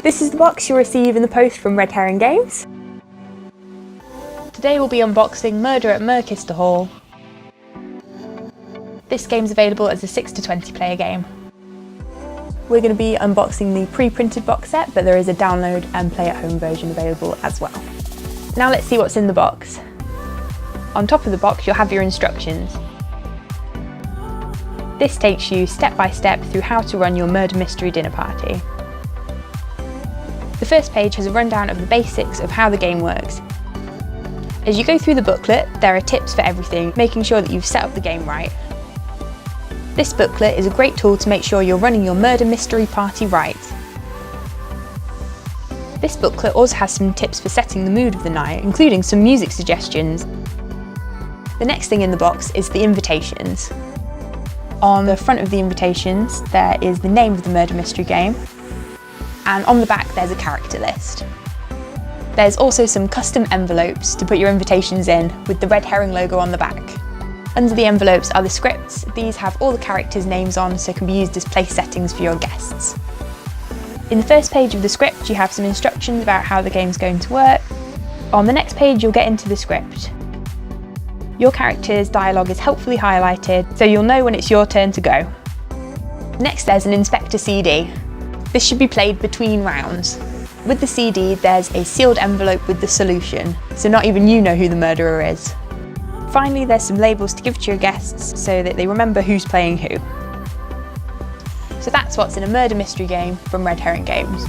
This is the box you'll receive in the post from Red Herring Games. Today we'll be unboxing Murder at Merchester Hall. This game's available as a 6 to 20 player game. We're going to be unboxing the pre-printed box set, but there is a download and play at home version available as well. Now let's see what's in the box. On top of the box you'll have your instructions. This takes you step by step through how to run your murder mystery dinner party. The first page has a rundown of the basics of how the game works. As you go through the booklet, there are tips for everything, making sure that you've set up the game right. This booklet is a great tool to make sure you're running your murder mystery party right. This booklet also has some tips for setting the mood of the night, including some music suggestions. The next thing in the box is the invitations. On the front of the invitations there is the name of the murder mystery game, and on the back there's a character list. There's also some custom envelopes to put your invitations in with the Red Herring logo on the back. Under the envelopes are the scripts. These have all the characters' names on, so can be used as place settings for your guests. In the first page of the script you have some instructions about how the game's going to work. On the next page you'll get into the script. Your character's dialogue is helpfully highlighted, so you'll know when it's your turn to go. Next there's an inspector CD. This should be played between rounds. With the CD there's a sealed envelope with the solution, so not even you know who the murderer is. Finally, there's some labels to give to your guests so that they remember who's playing who. So that's what's in a murder mystery game from Red Herring Games.